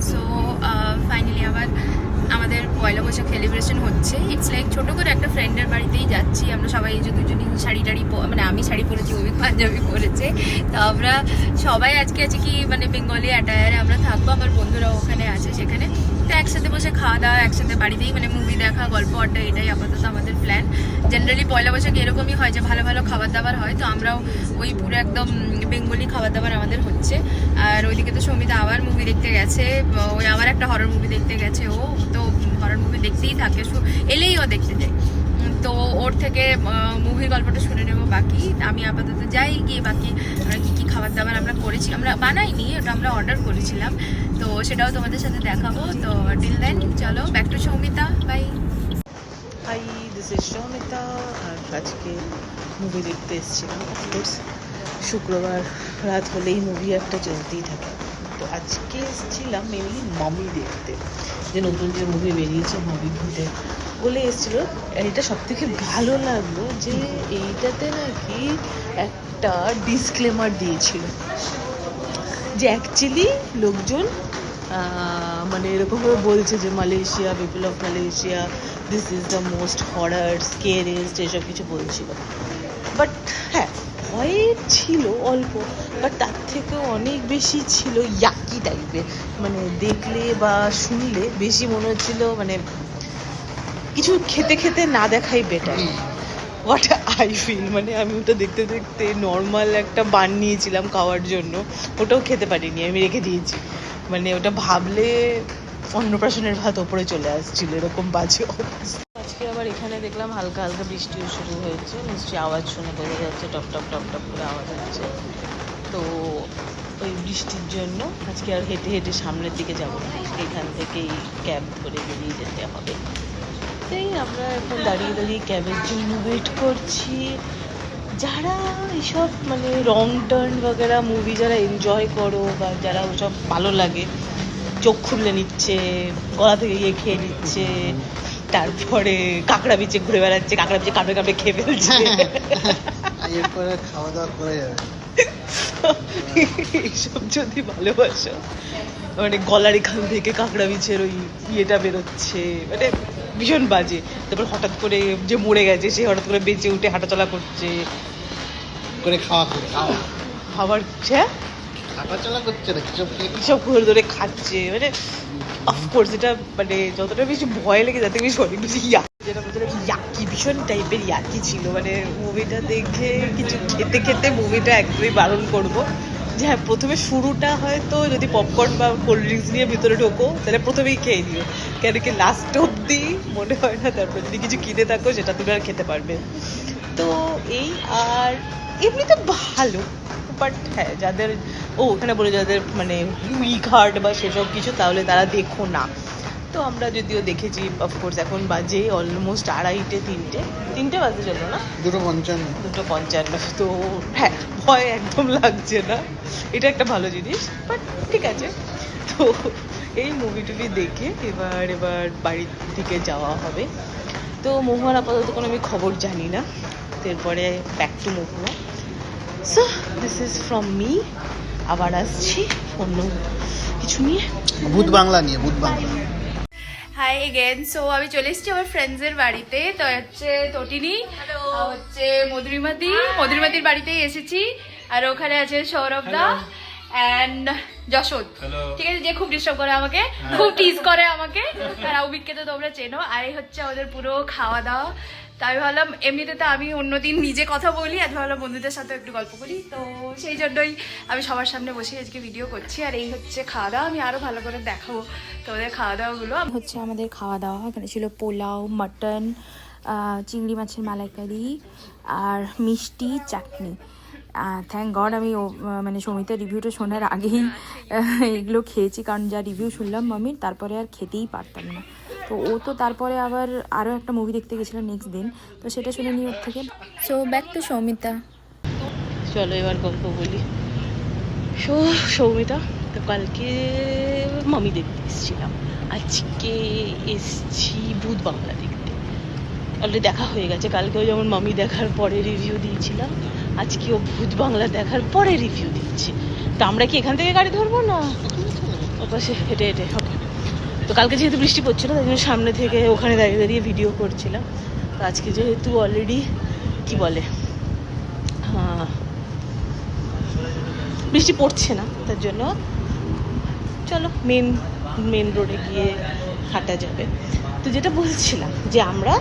So finally আবার আমাদের পয়লা Boishakh celebration হচ্ছে। ইটস লাইক ছোটো করে একটা ফ্রেন্ডের বাড়িতেই যাচ্ছি আমরা সবাই, এই যে দুজনই শাড়ি টাড়ি মানে আমি শাড়ি পরেছি, অভিক পাঞ্জাবি পরেছে। তো আমরা সবাই আজকে আছে কি মানে বেঙ্গলি অ্যাটায়ারে আমরা থাকবো, আমার বন্ধুরাও ওখানে আছে সেখানে। তো একসাথে বসে খাওয়া দাওয়া, একসাথে বাড়িতেই মানে মুভি দেখা, গল্প আড্ডা, এটাই আপাতত আমাদের প্ল্যান। জেনারেলি পয়লা বৈশাখ এরকমই হয় যে ভালো ভালো খাবার দাবার হয়, তো আমরাও ওই পুরো একদম বেঙ্গলি খাবার দাবার আমাদের হচ্ছে। আর ওইদিকে তো সৌমিতা আবার মুভি দেখতে গেছে, ওই আবার একটা হরর মুভি দেখতে গেছে। ও তো হরর মুভি দেখতেই থাকে, এলেই ও দেখতে যায়। তো ওর থেকে মুভি গল্পটা শুনে নেবো। বাকি আমি আপাতত যাই, গিয়ে বাকি আমরা কী কী খাবার দাবার আমরা করেছি, আমরা বানাইনি, ওটা আমরা অর্ডার করেছিলাম, তো সেটাও তোমাদের সাথে দেখাবো। তো টিল দেন চলো back to Soumita, bye. Hi, this is Soumita. আর আজকে মুভি দেখতে এসেছিলাম। অফকোর্স শুক্রবার রাত হলেই মুভি একটা চলতেই থাকে। তো আজকে এসেছিলাম মেনলি মামি দেখতে, যে নতুন যে মুভি বেরিয়েছে মামি ঘুরতে বলে এসেছিল। এটা সব থেকে ভালো লাগলো যে এইটাতে নাকি একটা ডিসক্লেমার দিয়েছিল যে অ্যাকচুয়ালি লোকজন মানে এরকমভাবে বলছে যে Malaysia, people of Malaysia, this is the most horror scariest, এসব কিছু বলছিল। বাট হ্যাঁ, ভয় ছিল অল্প, বাট তার থেকেও অনেক বেশি ছিল ইয়াকি টাইপের। মানে দেখলে বা শুনলে বেশি মনে হচ্ছিল মানে কিছু খেতে খেতে না দেখাই বেটার। হোয়াট আই ফিল, মানে আমি ওটা দেখতে দেখতে নর্মাল একটা বান নিয়েছিলাম খাওয়ার জন্য, ওটাও খেতে পারিনি, আমি রেখে দিয়েছি। মানে ওটা ভাবলে অন্নপ্রাশনের ভাত ওপরে চলে আসছিল, এরকম বাজে অবস্থা। আজকে আবার এখানে দেখলাম হালকা হালকা বৃষ্টিও শুরু হয়েছে, নিশ্চয়ই আওয়াজ শুনে বোঝা যাচ্ছে টপ টপ টপ টপ করে আওয়াজ হচ্ছে। তো ওই বৃষ্টির জন্য আজকে আর হেঁটে হেঁটে সামনের দিকে যাবো না, এখান থেকেই ক্যাব ধরে বেরিয়ে যেতে হবে। তাই আমরা এখন দাঁড়িয়ে দাঁড়িয়ে ক্যাবের জন্য ওয়েট করছি। যারা এইসব মানে রং টার্ন বাগেরা মুভি যারা এনজয় করো বা যারা ওসব ভালো লাগে, চোখ খুলে নিচ্ছে, গলা থেকে ইয়ে খেয়ে নিচ্ছে, তারপরে কাঁকড়া বিচে ঘুরে বেড়াচ্ছে, কাঁকড়া বিচে কামড়ে কামড়ে খেয়ে ফেলছে, এরপরে খাওয়া দাওয়া করে যাবে। এইসব যদি ভালোবাসো, মানে গলার এখান থেকে কাঁকড়া বিচের ওই ইয়েটা বেরোচ্ছে, মানে ভীষণ বাজে। তারপর হঠাৎ করে যে মরে গেছে সে হঠাৎ করে বেঁচে উঠে হাঁটাচলা করছে, করে খাওয়া করে খাবার হাঁটাচলা করছে না, সব ঘুরে ধরে খাচ্ছে। মানে অফকোর্স এটা মানে যতটা বেশি ভয় লেগে যাতে বেশি অনেক বেশি যেটা বলতে ইয়াকি, ভীষণ টাইপের ইয়াকি ছিল। মানে মুভিটা দেখে কিছু খেতে খেতে মুভিটা একদমই বারণ করবো যে হ্যাঁ, প্রথমে শুরুটা হয়তো যদি পপকর্ন বা কোল্ড ড্রিঙ্কস নিয়ে ভিতরে ঢোকো তাহলে প্রথমেই খেয়ে নিও, কেন কি লাস্ট অব্দি মনে হয় না তারপর যদি কিছু কিনে থাকো সেটা তুমি আর খেতে পারবে। তো এই আর এমনি তো ভালো, বাট হ্যাঁ যাদের ওখানে বলে যাদের মানে উইক হার্ট বা সেসব কিছু, তাহলে তারা দেখো না। তো আমরা যদিও দেখেছি, অফকোর্স এখন বাজে অলমোস্ট 2:30-3টে বাজে, চলো না 2:55। তো হ্যাঁ, ভয় একদম লাগছে না, এটা একটা ভালো জিনিস। বাট ঠিক আছে, তো এই মুভি টুভি দেখে এবার বাড়ির দিকে যাওয়া হবে। তো মহুয়ার আপাতত কোনো আমি খবর জানি না, তো এরপরে back to Mahua. So this is from me. আবার আসছি অন্য কিছু নিয়ে, ভূত বাংলা নিয়ে, ভূত বাংলা। High again. সো আমি চলে এসেছি আমার ফ্রেন্ডসের বাড়িতে। তো হচ্ছে তটিনী, হচ্ছে মধুরিমাদির বাড়িতেই এসেছি। আর ওখানে আছে সৌরভদা অ্যান্ড যশোদ, ঠিক আছে, যে খুব ডিস্টার্ব করে আমাকে, খুব টিজ করে আমাকে। আর আউবিককে তো তোমরা চেনো। আর এই হচ্ছে আমাদের পুরো খাওয়া দাওয়া। তো আমি ভাবলাম এমনিতে তো আমি অন্যদিন নিজে কথা বলি, আজ ভাবলাম বন্ধুদের সাথে একটু গল্প করি, তো সেই জন্যই আমি সবার সামনে বসে আজকে ভিডিও করছি। আর এই হচ্ছে খাওয়া দাওয়া, আমি আরও ভালো করে দেখাবো তোমাদের খাওয়া দাওয়াগুলো। হচ্ছে আমাদের খাওয়া দাওয়া, এখানে ছিল পোলাও, মাটন, চিংড়ি মাছের মালাইকারি আর মিষ্টি, চাটনি। থ্যাংক গড আমি মানে সৌমিতার রিভিউটা শোনার আগেই এগুলো খেয়েছি, কারণ যা রিভিউ শুনলাম মামির তারপরে আর খেতেই পারতাম না। তো ও তো তারপরে আবার আরও একটা মুভি দেখতে গেছিলাম নেক্সট দিন, তো সেটা শুনে নিই ওর থেকে। So back to Soumita. চলো এবার গল্প বলি। সৌমিতা, তো কালকে মামি দেখতে এসেছিলাম, আজকে এসছি ভূত বাংলা দেখতে। অলরেডি দেখা হয়ে গেছে, কালকেও যেমন মামি দেখার পরে রিভিউ দিয়েছিলাম, আজকেও ভূত বাংলা দেখার পরে রিভিউ দিচ্ছি। তো আমরা কি এখান থেকে গাড়ি ধরবো না? ওপাশে হেঁটে হেঁটে। ওকে, তো কালকে যেহেতু বৃষ্টি পড়ছিল তাই জন্য সামনে থেকে ওখানে দাঁড়িয়ে দাঁড়িয়ে ভিডিও করছিলাম। তো আজকে যেহেতু অলরেডি কি বলে বৃষ্টি পড়ছে না, তার জন্য চলো মেন রোডে গিয়ে হাঁটা যাবে। তো যেটা বলছিলাম যে আমরা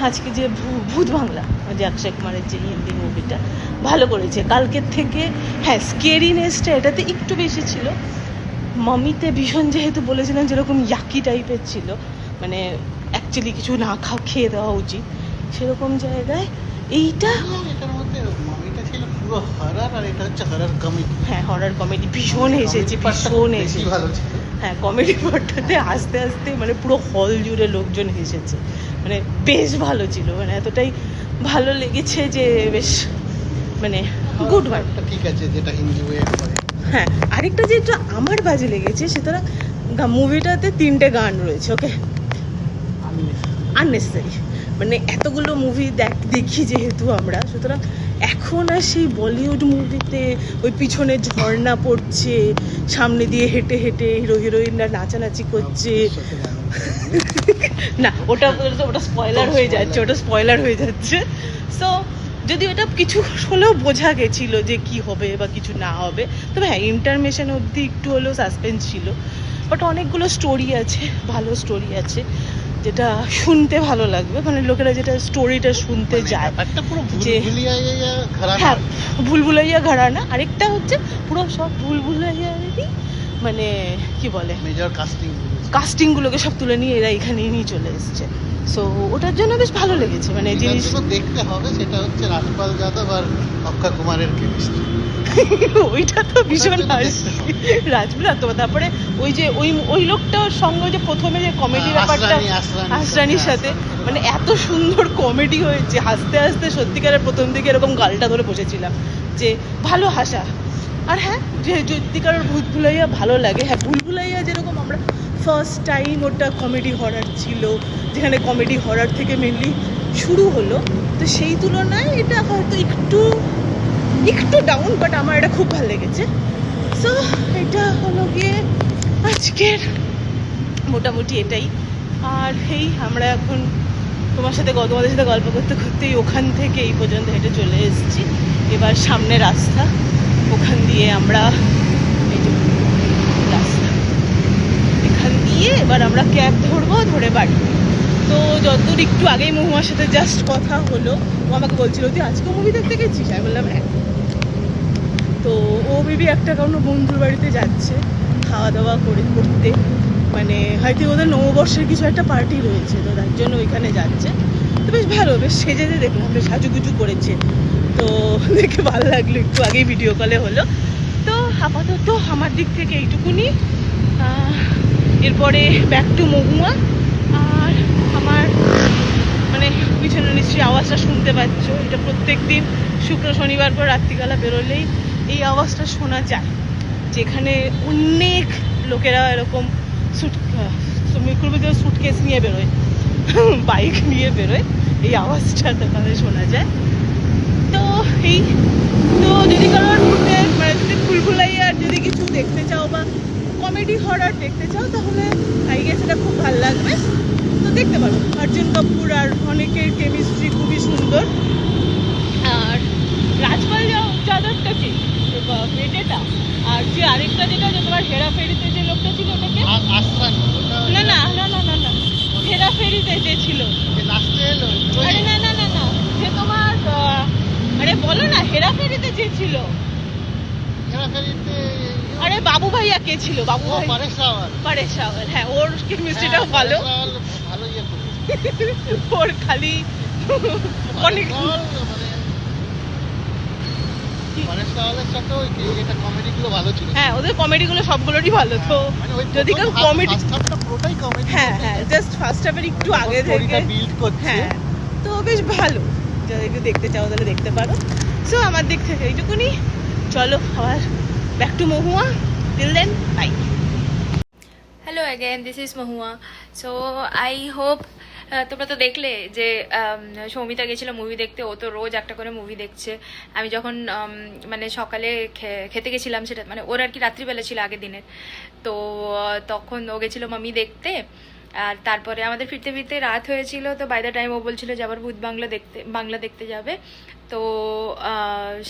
আজকে যে ভূত বাংলা, যে অক্ষয় কুমারের যে হিন্দি মুভিটা ভালো করেছে কালকের থেকে। হ্যাঁ, স্কেরিনেসটা এটাতে একটু বেশি ছিল। মামিতে ভীষণ যেহেতু বলেছিলাম যেরকম ইয়াকি টাইপের ছিল, মানে অ্যাকচুয়ালি কিছু না খেয়ে দেওয়া উচিত, সেরকম জায়গায় এইটা এটার মধ্যে মামিটা ছিল পুরো হরর, আর এটা হচ্ছে হরর কমেডি। হ্যাঁ, হরর কমেডি ভীষণ হেসেছি, ভীষণ হেসেছি। ভালো ছিল। হ্যাঁ, কমেডি পার্টটাতে আস্তে আস্তে মানে পুরো হল জুড়ে লোকজন হেসেছে, মানে বেশ ভালো ছিল, মানে এতটাই ভালো লেগেছে যে বেশ মানে গুড ওয়ান। ঠিক আছে, যেটা হিন্দি ওয়েট করে। হ্যাঁ, আরেকটা যেটা আমার বাজে লেগেছে সেটা মুভিটাতে 3টে গান রয়েছে। ওকে, আননেসেসারি, মানে এতগুলো মুভি দেখি যেহেতু আমরা, সুতরাং এখন আর সেই বলিউড মুভিতে ওই পিছনে ঝর্ণা পড়ছে, সামনে দিয়ে হেঁটে হেঁটে হিরো হিরোইনরা নাচানাচি করছে, না ওটা স্পয়লার হয়ে যাচ্ছে, সো যদি ওটা কিছু হলেও বোঝা গেছিলো যে কি হবে বা কিছু না হবে, তবে হ্যাঁ ইন্টারমেশন অবধি একটু হলেও সাসপেন্স ছিল। বাট অনেকগুলো স্টোরি আছে, ভালো স্টোরি আছে, যেটা শুনতে ভালো লাগবে, মানে লোকেরা যেটা স্টোরিটা শুনতে যায় যে হ্যাঁ ভুলভুলাইয়া ঘরানা। আরেকটা হচ্ছে পুরো সব ভুলভুলাইয়ারই মানে কি বলে মেজর কাস্টিংগুলোকে সব তুলে নিয়ে এরা এখানে নিয়ে চলে এসছে। সো ওটার জন্য বেশ ভালো লেগেছে, মানে জিনিস দেখতে হবে। সেটা হচ্ছে রাজপাল যাদব আর অক্ষয় কুমারের কেমিস্ট্রি। ওইটা তো ভীষণ হাসি রাজবীর। তারপরে ওই যে ওই লোকটার সঙ্গে যে প্রথমে যে কমেডি ব্যাপারটা হাসরানির সাথে, মানে এত সুন্দর কমেডি হয়েছে, হাসতে হাসতে সত্যিকারের প্রথম দিকে এরকম গালটা ধরে বসেছিলাম যে ভালো হাসা। আর হ্যাঁ, যে সত্যিকারের ভূত ভুলাইয়া ভালো লাগে। হ্যাঁ, ভুল ভুলাইয়া যেরকম আমরা ফার্স্ট টাইম ওটা কমেডি হরার ছিল, যেখানে কমেডি হরার থেকে মেনলি শুরু হলো, তো সেই তুলনায় এটা হয়তো একটু ডাউন, বাট আমার এটা খুব ভালো লেগেছে। সো এটা হলো গিয়ে আজকের মোটামুটি এটাই। আর এই আমরা এখন তোমাদের সাথে গল্প করতে করতেই ওখান থেকে এই পর্যন্ত হেঁটে চলে এসেছি। এবার সামনে রাস্তা, ওখান দিয়ে আমরা এই যে রাস্তা, এখান দিয়ে এবার আমরা ক্যাব ধরে বাড়ি। তো যতদূর একটু আগেই মহুয়ার সাথে জাস্ট কথা হলো, ও আমাকে বলছিল তুই আজকে মুভি দেখতে গেছিস, আমি বললাম হ্যাঁ। তো ও মেবি একটা কোনো বন্ধুর বাড়িতে যাচ্ছে খাওয়া দাওয়া করতে, মানে হয়তো ওদের নববর্ষের কিছু একটা পার্টি রয়েছে, তো তার জন্য ওইখানে যাচ্ছে। তো বেশ ভালো, বেশ সেজে দেখলাম, বেশ সাজুগুজু করেছে, তো দেখে ভালো লাগলো। একটু আগেই ভিডিও কলে হলো। তো আপাতত আমার দিক থেকে এইটুকুনি। এরপরে ব্যাক টু মহুয়া। আর আমার মানে পিছনে নিশ্চয়ই আওয়াজটা শুনতে পাচ্ছ, এটা প্রত্যেক দিন শুক্র শনিবার করে রাত্রিবেলা বেরোলেই এই আওয়াজটা শোনা যায়, যেখানে অনেক লোকেরা এরকম সুটকেস নিয়ে বেরোয়, বাইক নিয়ে বেরোয়, এই আওয়াজটা তাদের শোনা যায়। তো এই তো যদি কারোর মানে যদি ভুলভুলাইয়ার যদি কিছু দেখতে চাও বা কমেডি হরর দেখতে চাও, তাহলে আই গেস এটা খুব ভালো লাগবে, তো দেখতে পারো। অর্জুন কাপুর আর অনেকের কেমিস্ট্রি খুবই সুন্দর। আর রাজপাল যাদবটা কি বেটেটা, আর যে আরেকটা যেটা যে তোমার হেরাফেরিতে যে লোকটা ছিল ওটাকে না না না না না না হেরাফেরিতে যে ছিল, আরে না না না না যে তোমার আরে বলো না হেরাফেরিতে যে ছিল, আরে বাবু ভাইয়া কে ছিল, বাবু ভাই পরেশ রাওয়াল। হ্যাঁ, ওর কেমিস্ট্রিটাও ভালো, ওর খালি অনেক হ্যাঁ ওদের কমেডিগুলো সবগুলোরই ভালো। তো যদি কেউ কমেডি, হ্যাঁ হ্যাঁ জাস্ট ফার্স্ট হাফের একটু আগে থেকে হ্যাঁ, তো বেশ ভালো, যদি কেউ দেখতে চাও তাহলে দেখতে পারো। সো আমার দিক থেকে এইটুকুনি, চলো আবার back to Mahua. Till then bye. Hello again, this is Mahua. So I hope তোমরা তো দেখলে যে সৌমিতা গেছিল মুভি দেখতে, ও তো রোজ একটা করে মুভি দেখছে। আমি যখন মানে সকালে খেতে গেছিলাম, সেটা মানে ওর আর কি রাত্রিবেলা ছিল আগের দিনের, তো তখন ও গেছিলো মামি দেখতে। আর তারপরে আমাদের ফিরতে ফিরতে রাত হয়েছিল, তো বাই দ্য টাইম ও বলছিল যে আবার ভূত বাংলা দেখতে যাবে, তো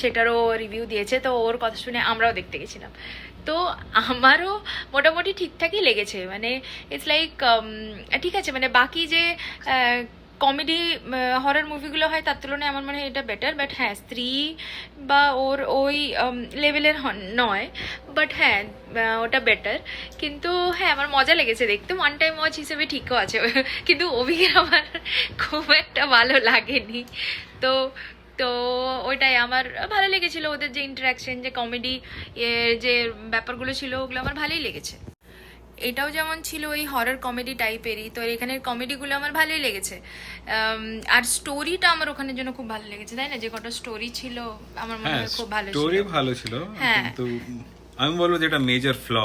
সেটারও রিভিউ দিয়েছে। তো ওর কথা শুনে আমরাও দেখতে গেছিলাম। তো আমারও মোটামুটি ঠিকঠাকই লেগেছে, মানে ইটস লাইক ঠিক আছে, মানে বাকি যে কমেডি হরর মুভিগুলো হয় তার তুলনায় আমার মনে হয় এটা বেটার। বাট হ্যাঁ, স্ত্রী বা ওর ওই লেভেলের নয়, বাট হ্যাঁ ওটা বেটার। কিন্তু হ্যাঁ, আমার মজা লেগেছে দেখতে, ওয়ান টাইম ওয়াচ হিসেবে ঠিকও আছে। কিন্তু অভিকে আমার খুব একটা ভালো লাগেনি। তো তো ওইটাই আমার ভালো লেগেছিল, ওদের যে ইন্টারাকশন, যে কমেডি যে ব্যাপারগুলো ছিল, ওগুলো আমার ভালোই লেগেছে। এটাও যেমন ছিল ওই হরর কমেডি টাইপেরই, তো এখানের কমেডিগুলো আমার ভালোই লেগেছে। আর স্টোরিটা আমার ওখানের জন্য খুব ভালো লেগেছে, তাই না? যে কটা স্টোরি ছিল আমার মনে হয় খুব ভালো ছিল। স্টোরি ভালো ছিল, হ্যাঁ। কিন্তু আমি বলবো যেটা মেজর ফ্ল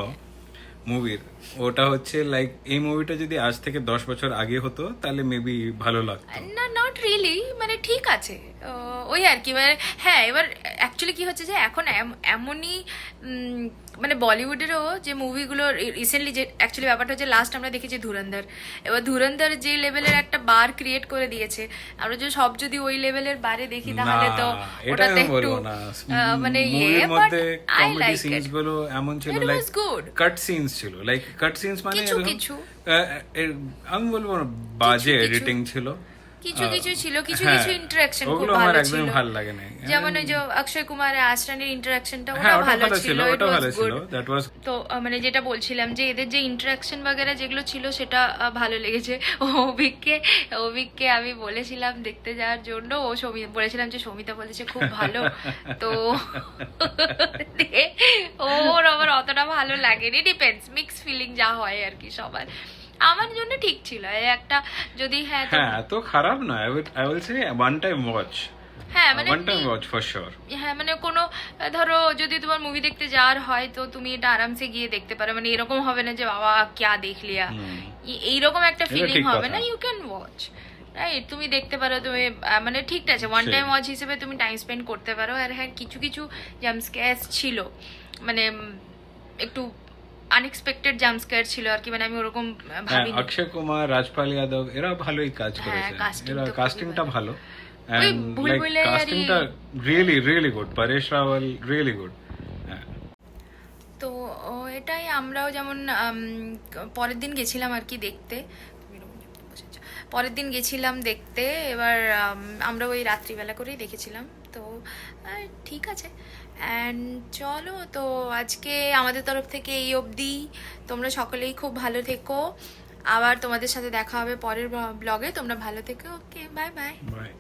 মুভির, ওটা হচ্ছে লাইক এই মুভিটা যদি আজ থেকে 10 বছর আগে হতো তাহলে মেবি ভালো লাগতো। না, নট রিয়েলি, মানে ঠিক আছে, ওই আর কি। মানে হ্যাঁ, এবার অ্যাকচুয়ালি কি হচ্ছে যে এখন এমনই মানে বলিউডেরও যে মুভিগুলো রিসেন্টলি, যে অ্যাকচুয়ালি ব্যাপারটা হচ্ছে লাস্ট আমরা দেখেছি ধুরন্ধর। এবার ধুরন্ধর যে লেভেলের একটা বার ক্রিয়েট করে দিয়েছে, আমরা যে সব যদি ওই লেভেলের বারে দেখি তাহলে তো ওটাতে একটু মানে মুভির মধ্যে I comedy like scenes it, গুলো এমন ছিল, it like was good. Cut scenes ছিল, লাইক কাট সিনস মানে কিছু এরকম, কিছু আমি বলবো না বাজে কিছু এডিটিং ছিল, কিছু কিছু ছিল, কিছু হ্যাঁ, কিছু ইন্টারাকশন খুব ওগুলো আমার ভালো একদমই ছিল। ভালো লাগে না। যেমন ওই যে অক্ষয় কুমার আর আশরানির ইন্টারাকশনটা, হ্যাঁ, ওটা ওটা ভালো ভালো ছিল, ছিল, ওটা ভালো ছিল, দ্যাট ওয়াজ। তো মানে যেটা বলছিলাম যে এদের যে ইন্টারাকশন বাগেরা যেগুলো ছিল সেটা ভালো লেগেছে। অভিককে আমি বলেছিলাম দেখতে যাওয়ার জন্য, ও বলেছিলাম যে সৌমিতা বলেছে খুব ভালো, তো ওর আবার অতটা ভালো লাগেনি। ডিপেন্ডস, মিক্স ফিলিং যা হয় আর কি সবার। আমার জন্য ঠিক ছিল একটা, যদি হ্যাঁ হ্যাঁ, এত খারাপ না, I will say one time watch, হ্যাঁ মানে one time watch for sure. হ্যাঁ মানে কোনো ধরো যদি তোমার মুভি দেখতে যাওয়ার হয় তো তুমি এটা আরামসে গিয়ে দেখতে পারো, মানে এরকম হবে না যে বাবা ক্যা দেখ লিয়া, এইরকম একটা ফিলিং ঠিক হবে কথা। না। You can watch, right? তুমি দেখতে পারো, তুমি মানে ঠিক আছে, ওয়ান টাইম ওয়াচ হিসেবে তুমি টাইম স্পেন্ড করতে পারো। আর হ্যাঁ, কিছু কিছু জাম্পস্কেয়ার ছিল, মানে একটু আনএক্সপেক্টেড জাম্পস্কেয়ার ছিল আর কি, মানে আমি ওরকম ভাবিনি। অক্ষয় কুমার, রাজপাল যাদব এরা ভালোই কাজ করেছে, casting এরা তো খুবই কাস্টিংটা ভালো, ওই and ভুলভুলাইয়ারই- like কাস্টিংটা really really good, Paresh Rawal really good. তো এটাই আমরাও যেমন পরের দিন গেছিলাম আর কি দেখতে, পরের দিন গেছিলাম দেখতে। এবার আমরা ওই রাত্রিবেলা করেই দেখেছিলাম, তো ঠিক আছে। অ্যান্ড চলো, তো আজকে আমাদের তরফ থেকে এই অবধি। তোমরা সকলেই খুব ভালো থেকো, আবার তোমাদের সাথে দেখা হবে পরের ব্লগে। তোমরা ভালো থেকো, ওকে, বাই বাই। বাই।